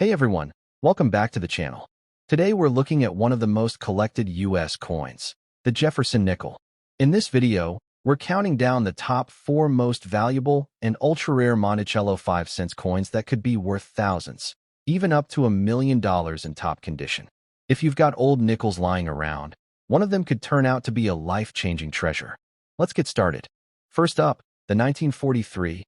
Hey everyone, welcome back to the channel. Today we're looking at one of the most collected US coins, the Jefferson nickel. In this video, we're counting down the top 4 most valuable and ultra-rare Monticello 5-cent coins that could be worth thousands, even up to $1 million in top condition. If you've got old nickels lying around, one of them could turn out to be a life-changing treasure. Let's get started. First up, the 1943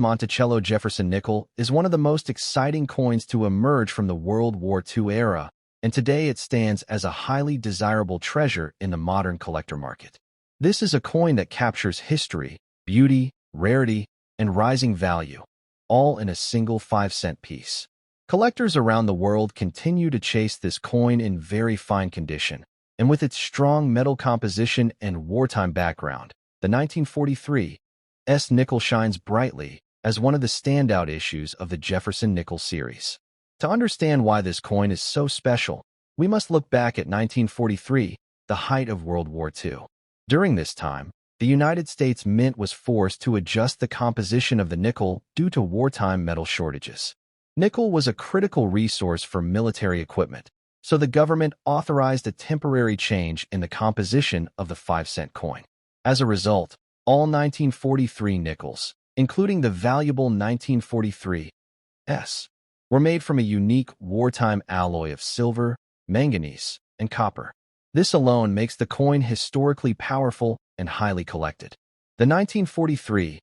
Monticello Jefferson nickel is one of the most exciting coins to emerge from the World War II era, and today it stands as a highly desirable treasure in the modern collector market. This is a coin that captures history, beauty, rarity, and rising value, all in a single 5-cent piece. Collectors around the world continue to chase this coin in very fine condition, and with its strong metal composition and wartime background, the 1943 nickel shines brightly as one of the standout issues of the Jefferson nickel series. To understand why this coin is so special, we must look back at 1943, the height of World War II. During this time, the United States Mint was forced to adjust the composition of the nickel due to wartime metal shortages. Nickel was a critical resource for military equipment, so the government authorized a temporary change in the composition of the 5-cent coin. As a result, all 1943 nickels, including the valuable 1943 were made from a unique wartime alloy of silver, manganese, and copper. This alone makes the coin historically powerful and highly collected. The 1943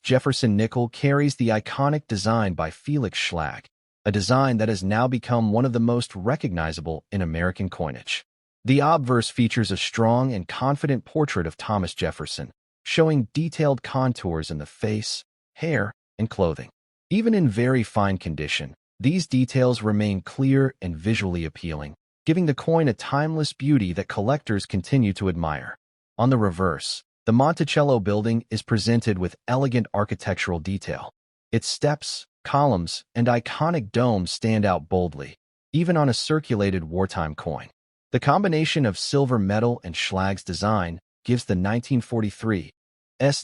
Jefferson nickel carries the iconic design by Felix Schlag, a design that has now become one of the most recognizable in American coinage. The obverse features a strong and confident portrait of Thomas Jefferson, showing detailed contours in the face, hair, and clothing. Even in very fine condition, these details remain clear and visually appealing, giving the coin a timeless beauty that collectors continue to admire. On the reverse, the Monticello building is presented with elegant architectural detail. Its steps, columns, and iconic dome stand out boldly, even on a circulated wartime coin. The combination of silver metal and Schlag's design gives the 1943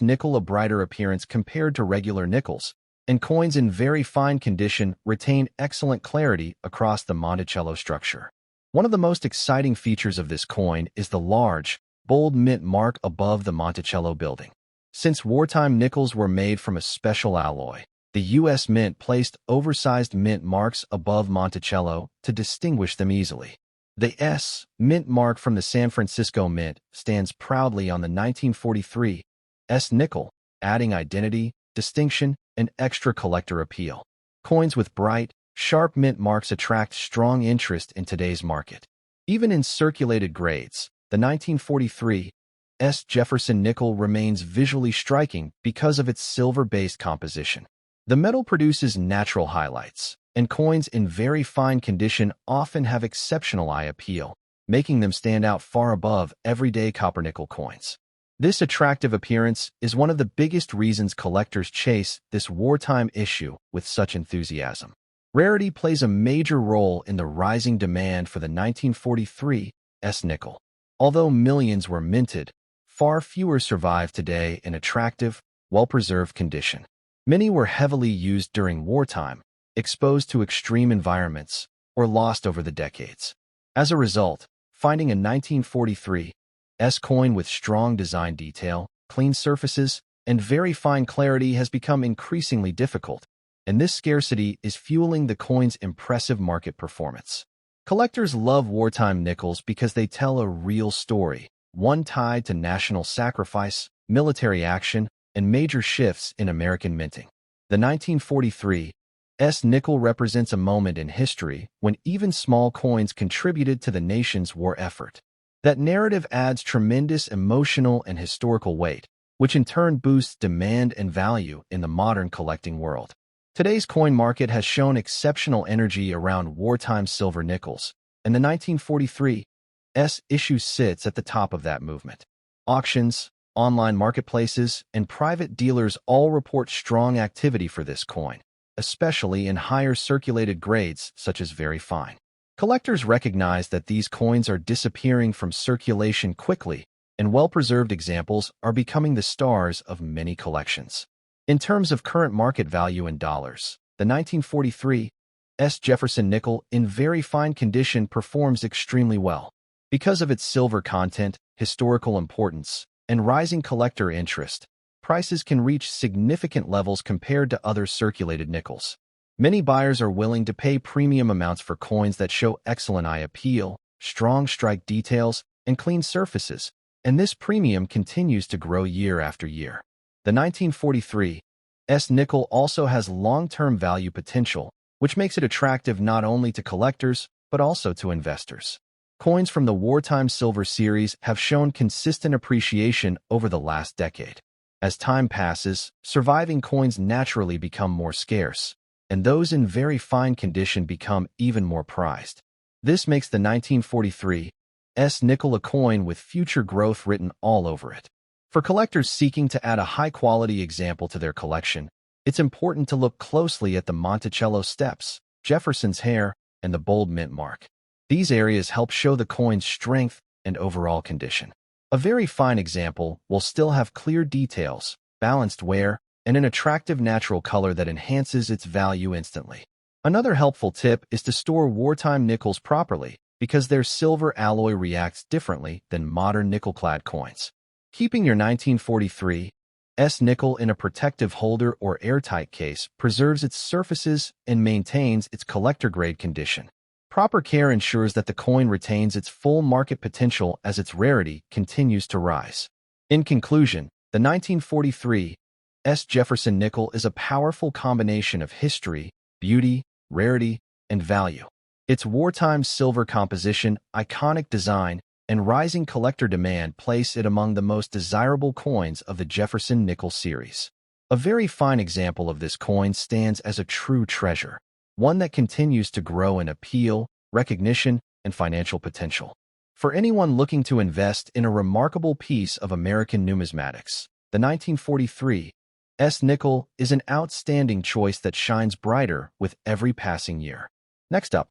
nickel a brighter appearance compared to regular nickels, and coins in very fine condition retain excellent clarity across the Monticello structure. One of the most exciting features of this coin is the large, bold mint mark above the Monticello building. Since wartime nickels were made from a special alloy, the U.S. Mint placed oversized mint marks above Monticello to distinguish them easily. The Mint mark from the San Francisco Mint stands proudly on the 1943 nickel, adding identity, distinction, and extra collector appeal. Coins with bright, sharp mint marks attract strong interest in today's market. Even in circulated grades, the 1943 Jefferson nickel remains visually striking because of its silver-based composition. The metal produces natural highlights, and coins in very fine condition often have exceptional eye appeal, making them stand out far above everyday copper-nickel coins. This attractive appearance is one of the biggest reasons collectors chase this wartime issue with such enthusiasm. Rarity plays a major role in the rising demand for the 1943 nickel. Although millions were minted, far fewer survive today in attractive, well-preserved condition. Many were heavily used during wartime, exposed to extreme environments, or lost over the decades. As a result, finding a 1943 coin with strong design detail, clean surfaces, and very fine clarity has become increasingly difficult, and this scarcity is fueling the coin's impressive market performance. Collectors love wartime nickels because they tell a real story, one tied to national sacrifice, military action, and major shifts in American minting. The 1943 nickel represents a moment in history when even small coins contributed to the nation's war effort. That narrative adds tremendous emotional and historical weight, which in turn boosts demand and value in the modern collecting world. Today's coin market has shown exceptional energy around wartime silver nickels, and the 1943 issue sits at the top of that movement. Auctions, online marketplaces, and private dealers all report strong activity for this coin, especially in higher circulated grades such as very fine. Collectors recognize that these coins are disappearing from circulation quickly, and well-preserved examples are becoming the stars of many collections. In terms of current market value in dollars, the 1943 Jefferson nickel in very fine condition performs extremely well. Because of its silver content, historical importance, and rising collector interest, prices can reach significant levels compared to other circulated nickels. Many buyers are willing to pay premium amounts for coins that show excellent eye appeal, strong strike details, and clean surfaces, and this premium continues to grow year after year. The 1943 nickel also has long-term value potential, which makes it attractive not only to collectors, but also to investors. Coins from the wartime silver series have shown consistent appreciation over the last decade. As time passes, surviving coins naturally become more scarce, and those in very fine condition become even more prized. This makes the 1943 nickel a coin with future growth written all over it. For collectors seeking to add a high-quality example to their collection, it's important to look closely at the Monticello steps, Jefferson's hair, and the bold mint mark. These areas help show the coin's strength and overall condition. A very fine example will still have clear details, balanced wear, and an attractive natural color that enhances its value instantly. Another helpful tip is to store wartime nickels properly, because their silver alloy reacts differently than modern nickel-clad coins. Keeping your 1943 nickel in a protective holder or airtight case preserves its surfaces and maintains its collector-grade condition. Proper care ensures that the coin retains its full market potential as its rarity continues to rise. In conclusion, the 1943 Jefferson nickel is a powerful combination of history, beauty, rarity, and value. Its wartime silver composition, iconic design, and rising collector demand place it among the most desirable coins of the Jefferson nickel series. A very fine example of this coin stands as a true treasure, one that continues to grow in appeal, recognition, and financial potential. For anyone looking to invest in a remarkable piece of American numismatics, the 1943 nickel is an outstanding choice that shines brighter with every passing year. Next up,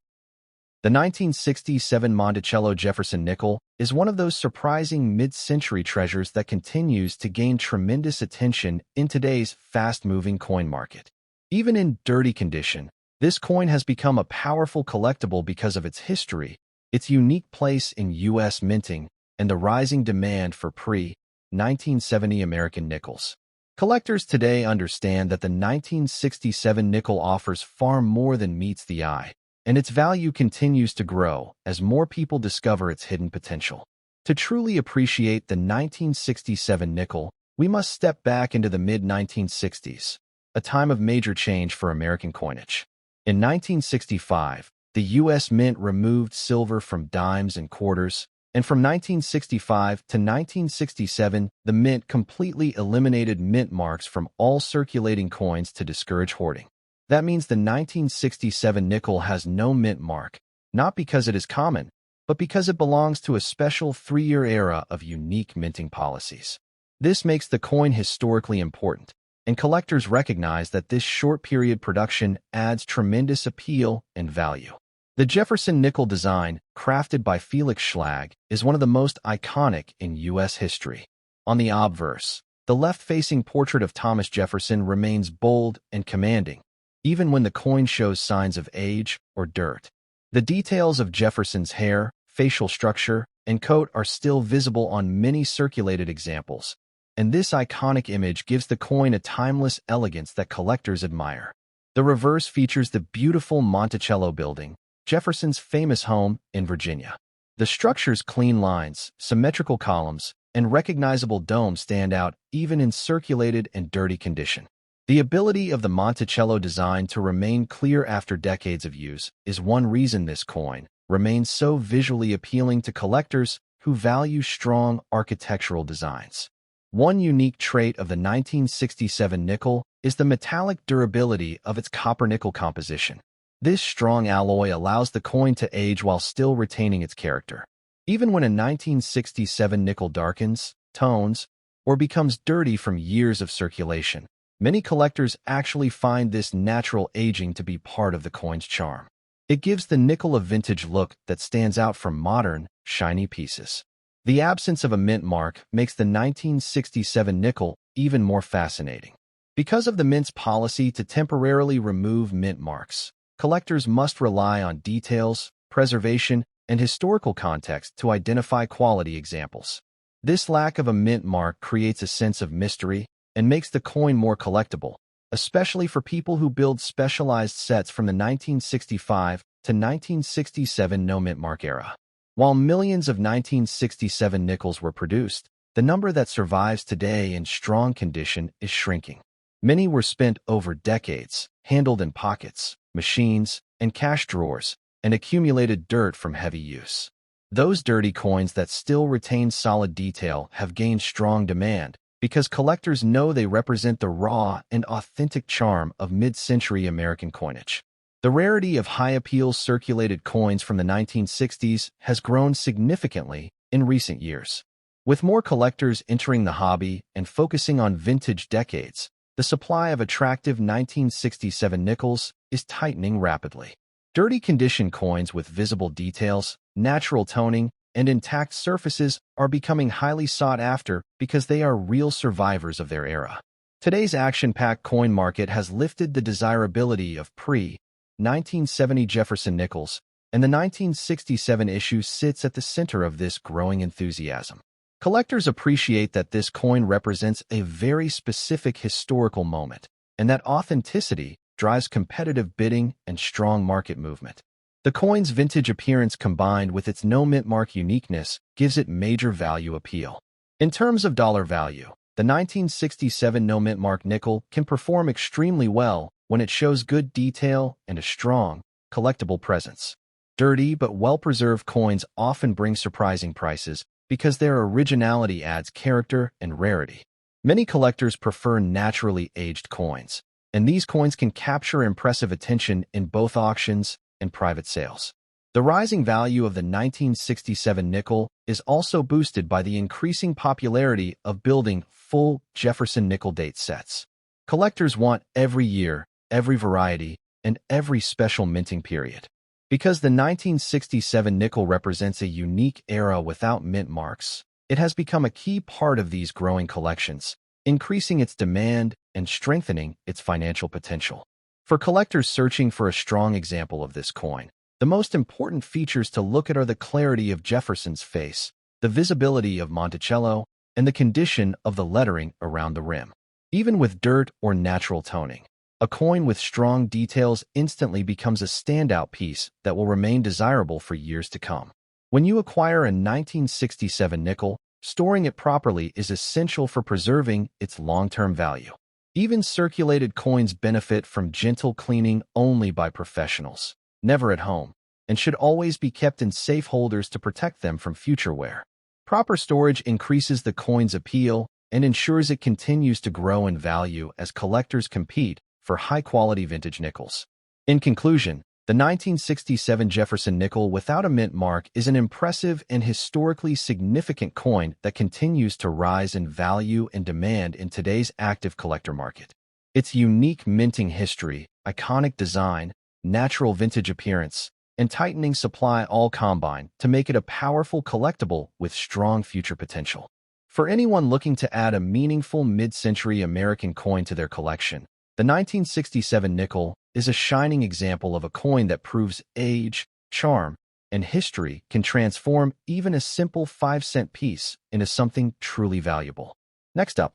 the 1967 Monticello Jefferson nickel is one of those surprising mid-century treasures that continues to gain tremendous attention in today's fast-moving coin market. Even in dirty condition, this coin has become a powerful collectible because of its history, its unique place in U.S. minting, and the rising demand for pre-1970 American nickels. Collectors today understand that the 1967 nickel offers far more than meets the eye, and its value continues to grow as more people discover its hidden potential. To truly appreciate the 1967 nickel, we must step back into the mid-1960s, a time of major change for American coinage. In 1965, the U.S. Mint removed silver from dimes and quarters, and from 1965 to 1967, the Mint completely eliminated mint marks from all circulating coins to discourage hoarding. That means the 1967 nickel has no mint mark, not because it is common, but because it belongs to a special 3-year era of unique minting policies. This makes the coin historically important, and collectors recognize that this short-period production adds tremendous appeal and value. The Jefferson nickel design, crafted by Felix Schlag, is one of the most iconic in U.S. history. On the obverse, the left-facing portrait of Thomas Jefferson remains bold and commanding, even when the coin shows signs of age or dirt. The details of Jefferson's hair, facial structure, and coat are still visible on many circulated examples, and this iconic image gives the coin a timeless elegance that collectors admire. The reverse features the beautiful Monticello building, Jefferson's famous home in Virginia. The structure's clean lines, symmetrical columns, and recognizable dome stand out even in circulated and dirty condition. The ability of the Monticello design to remain clear after decades of use is one reason this coin remains so visually appealing to collectors who value strong architectural designs. One unique trait of the 1967 nickel is the metallic durability of its copper-nickel composition. This strong alloy allows the coin to age while still retaining its character. Even when a 1967 nickel darkens, tones, or becomes dirty from years of circulation, many collectors actually find this natural aging to be part of the coin's charm. It gives the nickel a vintage look that stands out from modern, shiny pieces. The absence of a mint mark makes the 1967 nickel even more fascinating. Because of the mint's policy to temporarily remove mint marks, collectors must rely on details, preservation, and historical context to identify quality examples. This lack of a mint mark creates a sense of mystery and makes the coin more collectible, especially for people who build specialized sets from the 1965 to 1967 no-mint mark era. While millions of 1967 nickels were produced, the number that survives today in strong condition is shrinking. Many were spent over decades, handled in pockets, machines, and cash drawers, and accumulated dirt from heavy use. Those dirty coins that still retain solid detail have gained strong demand because collectors know they represent the raw and authentic charm of mid-century American coinage. The rarity of high-appeal circulated coins from the 1960s has grown significantly in recent years. With more collectors entering the hobby and focusing on vintage decades, the supply of attractive 1967 nickels is tightening rapidly. Dirty condition coins with visible details, natural toning, and intact surfaces are becoming highly sought after because they are real survivors of their era. Today's action-packed coin market has lifted the desirability of pre-1970 Jefferson nickels, and the 1967 issue sits at the center of this growing enthusiasm. Collectors appreciate that this coin represents a very specific historical moment, and that authenticity drives competitive bidding and strong market movement. The coin's vintage appearance combined with its no-mint mark uniqueness gives it major value appeal. In terms of dollar value, the 1967 no-mint mark nickel can perform extremely well when it shows good detail and a strong, collectible presence. Dirty but well-preserved coins often bring surprising prices because their originality adds character and rarity. Many collectors prefer naturally aged coins, and these coins can capture impressive attention in both auctions and private sales. The rising value of the 1967 nickel is also boosted by the increasing popularity of building full Jefferson nickel date sets. Collectors want every year, every variety, and every special minting period. Because the 1967 nickel represents a unique era without mint marks, it has become a key part of these growing collections, increasing its demand and strengthening its financial potential. For collectors searching for a strong example of this coin, the most important features to look at are the clarity of Jefferson's face, the visibility of Monticello, and the condition of the lettering around the rim. Even with dirt or natural toning, a coin with strong details instantly becomes a standout piece that will remain desirable for years to come. When you acquire a 1967 nickel, storing it properly is essential for preserving its long-term value. Even circulated coins benefit from gentle cleaning only by professionals, never at home, and should always be kept in safe holders to protect them from future wear. Proper storage increases the coin's appeal and ensures it continues to grow in value as collectors compete for high-quality vintage nickels. In conclusion, the 1967 Jefferson nickel without a mint mark is an impressive and historically significant coin that continues to rise in value and demand in today's active collector market. Its unique minting history, iconic design, natural vintage appearance, and tightening supply all combine to make it a powerful collectible with strong future potential. For anyone looking to add a meaningful mid-century American coin to their collection, the 1967 nickel is a shining example of a coin that proves age, charm, and history can transform even a simple 5-cent piece into something truly valuable. Next up,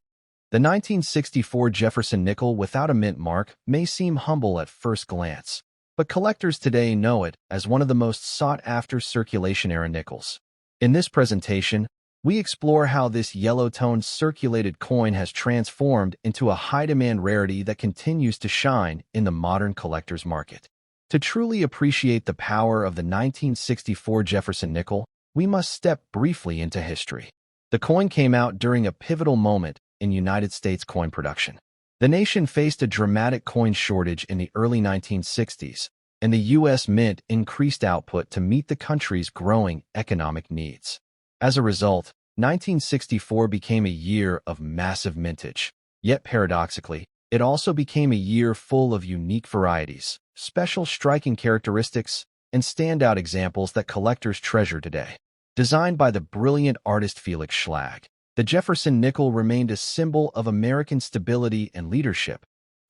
the 1964 Jefferson nickel without a mint mark may seem humble at first glance, but collectors today know it as one of the most sought-after circulation-era nickels. In this presentation, we explore how this yellow-toned circulated coin has transformed into a high-demand rarity that continues to shine in the modern collector's market. To truly appreciate the power of the 1964 Jefferson nickel, we must step briefly into history. The coin came out during a pivotal moment in United States coin production. The nation faced a dramatic coin shortage in the early 1960s, and the U.S. Mint increased output to meet the country's growing economic needs. As a result, 1964 became a year of massive mintage. Yet paradoxically, it also became a year full of unique varieties, special striking characteristics, and standout examples that collectors treasure today. Designed by the brilliant artist Felix Schlag, the Jefferson nickel remained a symbol of American stability and leadership,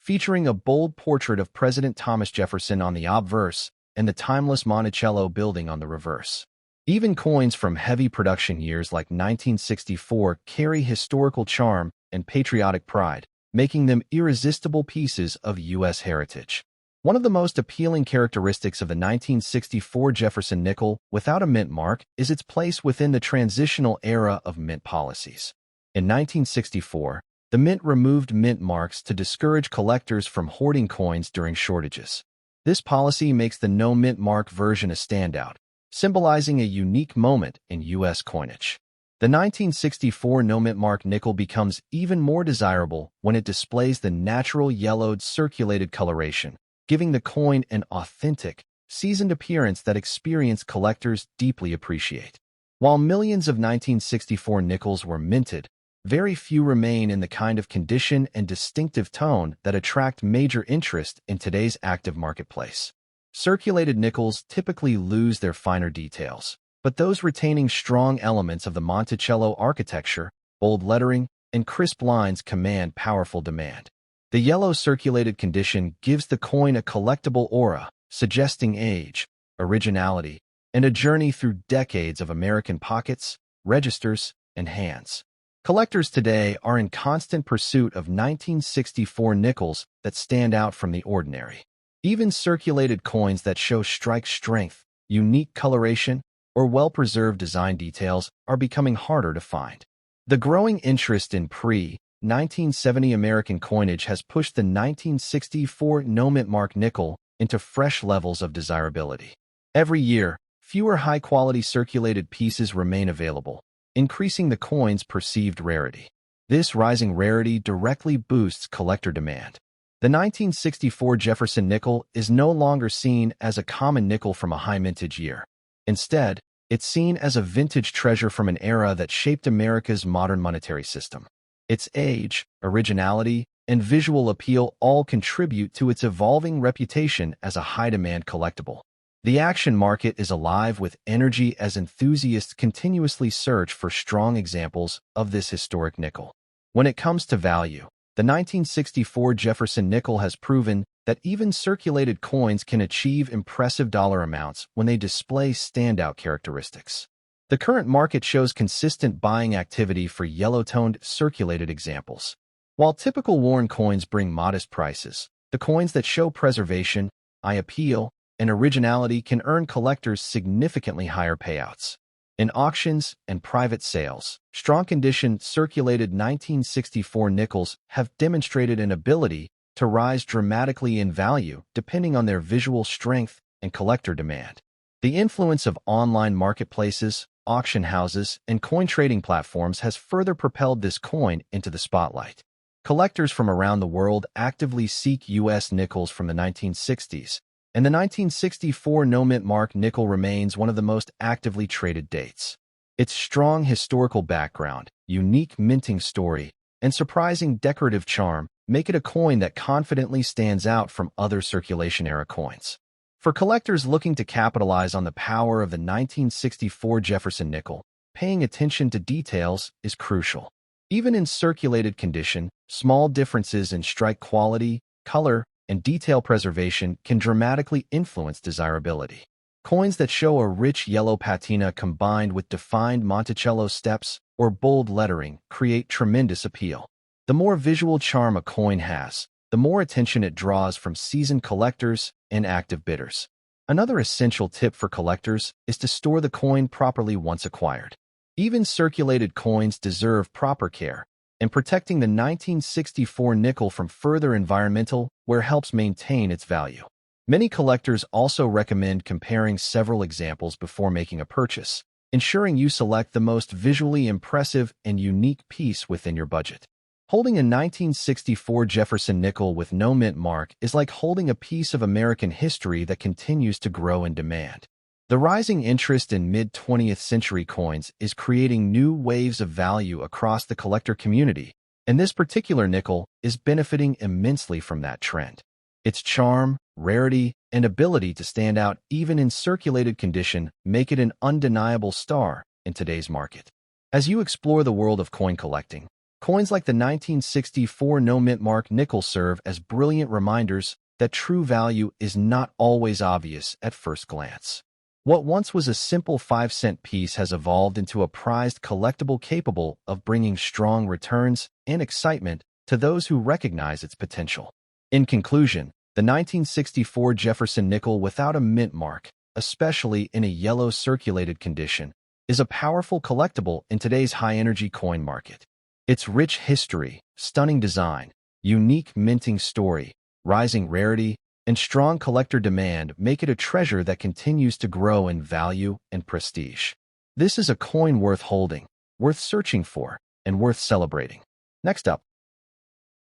featuring a bold portrait of President Thomas Jefferson on the obverse and the timeless Monticello building on the reverse. Even coins from heavy production years like 1964 carry historical charm and patriotic pride, making them irresistible pieces of U.S. heritage. One of the most appealing characteristics of the 1964 Jefferson nickel without a mint mark is its place within the transitional era of mint policies. In 1964, the mint removed mint marks to discourage collectors from hoarding coins during shortages. This policy makes the no mint mark version a standout, symbolizing a unique moment in U.S. coinage. The 1964 no mint mark nickel becomes even more desirable when it displays the natural yellowed circulated coloration, giving the coin an authentic, seasoned appearance that experienced collectors deeply appreciate. While millions of 1964 nickels were minted, very few remain in the kind of condition and distinctive tone that attract major interest in today's active marketplace. Circulated nickels typically lose their finer details, but those retaining strong elements of the Monticello architecture, bold lettering, and crisp lines command powerful demand. The yellow circulated condition gives the coin a collectible aura, suggesting age, originality, and a journey through decades of American pockets, registers, and hands. Collectors today are in constant pursuit of 1964 nickels that stand out from the ordinary. Even circulated coins that show strike strength, unique coloration, or well-preserved design details are becoming harder to find. The growing interest in pre-1970 American coinage has pushed the 1964 no mint mark nickel into fresh levels of desirability. Every year, fewer high-quality circulated pieces remain available, increasing the coin's perceived rarity. This rising rarity directly boosts collector demand. The 1964 Jefferson nickel is no longer seen as a common nickel from a high mintage year. Instead, it's seen as a vintage treasure from an era that shaped America's modern monetary system. Its age, originality, and visual appeal all contribute to its evolving reputation as a high-demand collectible. The auction market is alive with energy as enthusiasts continuously search for strong examples of this historic nickel. When it comes to value, the 1964 Jefferson nickel has proven that even circulated coins can achieve impressive dollar amounts when they display standout characteristics. The current market shows consistent buying activity for yellow-toned circulated examples. While typical worn coins bring modest prices, the coins that show preservation, eye appeal, and originality can earn collectors significantly higher payouts. In auctions and private sales, strong-condition circulated 1964 nickels have demonstrated an ability to rise dramatically in value depending on their visual strength and collector demand. The influence of online marketplaces, auction houses, and coin trading platforms has further propelled this coin into the spotlight. Collectors from around the world actively seek U.S. nickels from the 1960s, and the 1964 no mint mark nickel remains one of the most actively traded dates. Its strong historical background, unique minting story, and surprising decorative charm make it a coin that confidently stands out from other circulation-era coins. For collectors looking to capitalize on the power of the 1964 Jefferson nickel, paying attention to details is crucial. Even in circulated condition, small differences in strike quality, color, and detail preservation can dramatically influence desirability. Coins that show a rich yellow patina combined with defined Monticello steps or bold lettering create tremendous appeal. The more visual charm a coin has, the more attention it draws from seasoned collectors and active bidders. Another essential tip for collectors is to store the coin properly once acquired. Even circulated coins deserve proper care, and protecting the 1964 nickel from further environmental wear helps maintain its value. Many collectors also recommend comparing several examples before making a purchase, ensuring you select the most visually impressive and unique piece within your budget. Holding a 1964 Jefferson nickel with no mint mark is like holding a piece of American history that continues to grow in demand. The rising interest in mid-20th century coins is creating new waves of value across the collector community, and this particular nickel is benefiting immensely from that trend. Its charm, rarity, and ability to stand out even in circulated condition make it an undeniable star in today's market. As you explore the world of coin collecting, Coins like the 1964 no-mint mark nickel serve as brilliant reminders that true value is not always obvious at first glance. What once was a simple 5-cent piece has evolved into a prized collectible capable of bringing strong returns and excitement to those who recognize its potential. In conclusion, the 1964 Jefferson nickel without a mint mark, especially in a yellow circulated condition, is a powerful collectible in today's high-energy coin market. Its rich history, stunning design, unique minting story, rising rarity, and strong collector demand make it a treasure that continues to grow in value and prestige. This is a coin worth holding, worth searching for, and worth celebrating. Next up,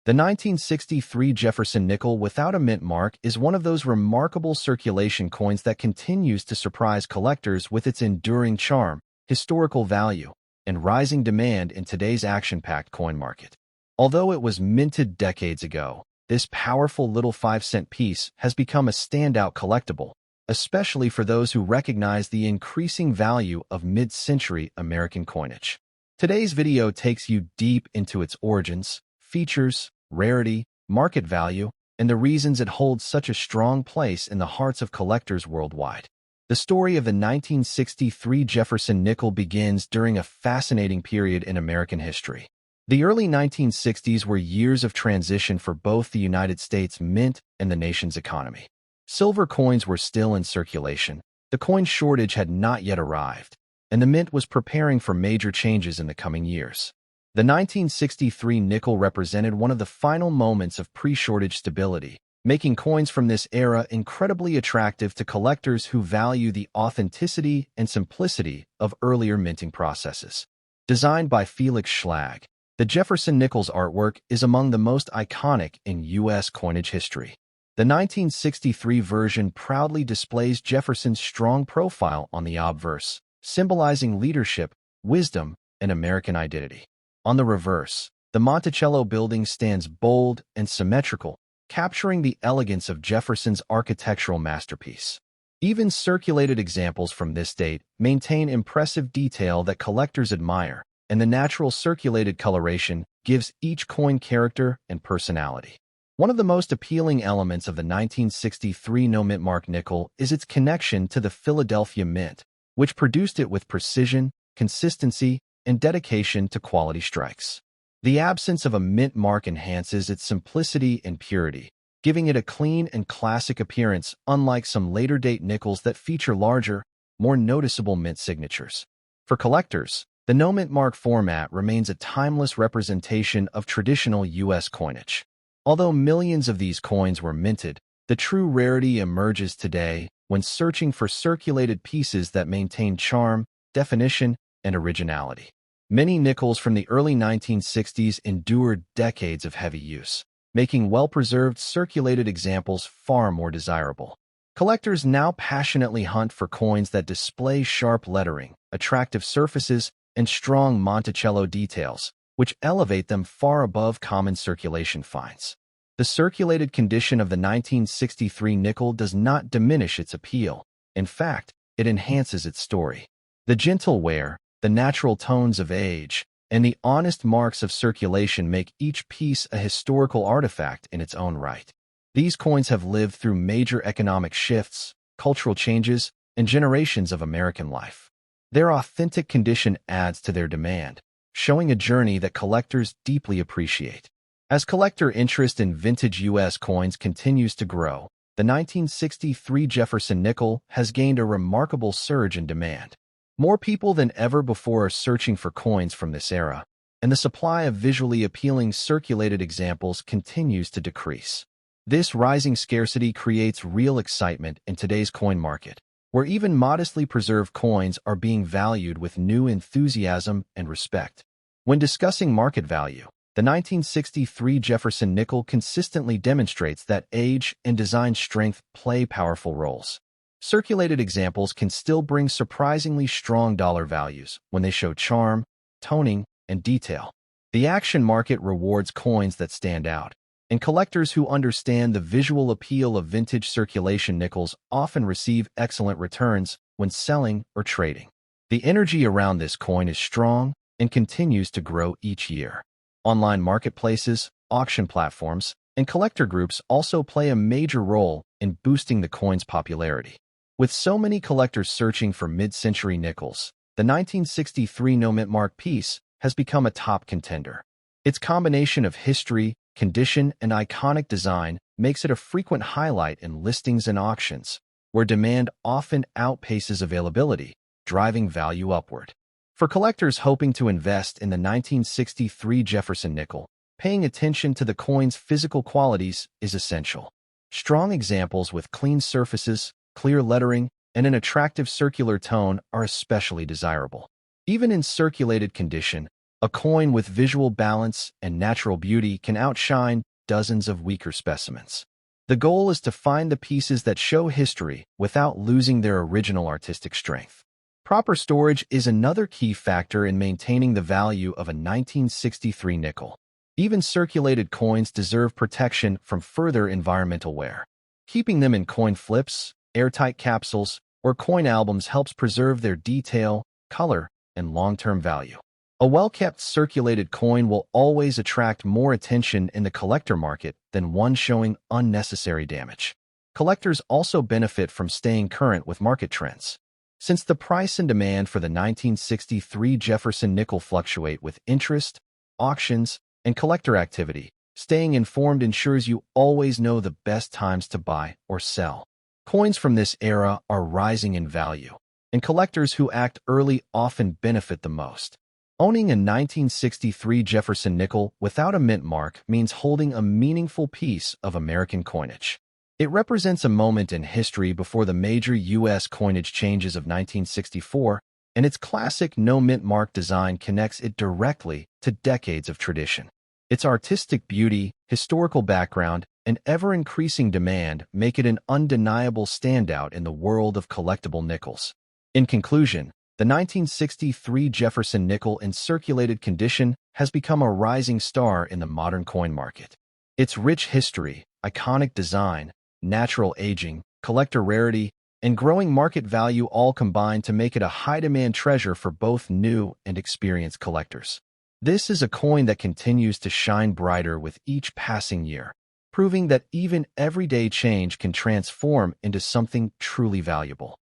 the 1963 Jefferson nickel without a mint mark is one of those remarkable circulation coins that continues to surprise collectors with its enduring charm, historical value, and rising demand in today's action-packed coin market. Although it was minted decades ago, this powerful little 5-cent piece has become a standout collectible, especially for those who recognize the increasing value of mid-century American coinage. Today's video takes you deep into its origins, features, rarity, market value, and the reasons it holds such a strong place in the hearts of collectors worldwide. The story of the 1963 Jefferson nickel begins during a fascinating period in American history. The early 1960s were years of transition for both the United States Mint and the nation's economy. Silver coins were still in circulation, the coin shortage had not yet arrived, and the Mint was preparing for major changes in the coming years. The 1963 nickel represented one of the final moments of pre-shortage stability, making coins from this era incredibly attractive to collectors who value the authenticity and simplicity of earlier minting processes. Designed by Felix Schlag, the Jefferson nickel's artwork is among the most iconic in U.S. coinage history. The 1963 version proudly displays Jefferson's strong profile on the obverse, symbolizing leadership, wisdom, and American identity. On the reverse, the Monticello building stands bold and symmetrical, capturing the elegance of Jefferson's architectural masterpiece. Even circulated examples from this date maintain impressive detail that collectors admire, and the natural circulated coloration gives each coin character and personality. One of the most appealing elements of the 1963 no-mint mark nickel is its connection to the Philadelphia Mint, which produced it with precision, consistency, and dedication to quality strikes. The absence of a mint mark enhances its simplicity and purity, giving it a clean and classic appearance unlike some later-date nickels that feature larger, more noticeable mint signatures. For collectors, the no-mint mark format remains a timeless representation of traditional U.S. coinage. Although millions of these coins were minted, the true rarity emerges today when searching for circulated pieces that maintain charm, definition, and originality. Many nickels from the early 1960s endured decades of heavy use, making well-preserved circulated examples far more desirable. Collectors now passionately hunt for coins that display sharp lettering, attractive surfaces, and strong Monticello details, which elevate them far above common circulation finds. The circulated condition of the 1963 nickel does not diminish its appeal. In fact, it enhances its story. The gentle wear, the natural tones of age, and the honest marks of circulation make each piece a historical artifact in its own right. These coins have lived through major economic shifts, cultural changes, and generations of American life. Their authentic condition adds to their demand, showing a journey that collectors deeply appreciate. As collector interest in vintage U.S. coins continues to grow, the 1963 Jefferson nickel has gained a remarkable surge in demand. More people than ever before are searching for coins from this era, and the supply of visually appealing circulated examples continues to decrease. This rising scarcity creates real excitement in today's coin market, where even modestly preserved coins are being valued with new enthusiasm and respect. When discussing market value, the 1963 Jefferson nickel consistently demonstrates that age and design strength play powerful roles. Circulated examples can still bring surprisingly strong dollar values when they show charm, toning, and detail. The action market rewards coins that stand out, and collectors who understand the visual appeal of vintage circulation nickels often receive excellent returns when selling or trading. The energy around this coin is strong and continues to grow each year. Online marketplaces, auction platforms, and collector groups also play a major role in boosting the coin's popularity. With so many collectors searching for mid-century nickels, the 1963 no-mint mark piece has become a top contender. Its combination of history, condition, and iconic design makes it a frequent highlight in listings and auctions, where demand often outpaces availability, driving value upward. For collectors hoping to invest in the 1963 Jefferson nickel, paying attention to the coin's physical qualities is essential. Strong examples with clean surfaces, clear lettering, and an attractive circular tone are especially desirable. Even in circulated condition, a coin with visual balance and natural beauty can outshine dozens of weaker specimens. The goal is to find the pieces that show history without losing their original artistic strength. Proper storage is another key factor in maintaining the value of a 1963 nickel. Even circulated coins deserve protection from further environmental wear. Keeping them in coin flips, airtight capsules, or coin albums helps preserve their detail, color, and long-term value. A well-kept circulated coin will always attract more attention in the collector market than one showing unnecessary damage. Collectors also benefit from staying current with market trends. Since the price and demand for the 1963 Jefferson nickel fluctuate with interest, auctions, and collector activity, staying informed ensures you always know the best times to buy or sell. Coins from this era are rising in value, and collectors who act early often benefit the most. Owning a 1963 Jefferson nickel without a mint mark means holding a meaningful piece of American coinage. It represents a moment in history before the major U.S. coinage changes of 1964, and its classic no-mint mark design connects it directly to decades of tradition. Its artistic beauty, historical background, and ever-increasing demand make it an undeniable standout in the world of collectible nickels. In conclusion, the 1963 Jefferson nickel in circulated condition has become a rising star in the modern coin market. Its rich history, iconic design, natural aging, collector rarity, and growing market value all combine to make it a high-demand treasure for both new and experienced collectors. This is a coin that continues to shine brighter with each passing year, proving that even everyday change can transform into something truly valuable.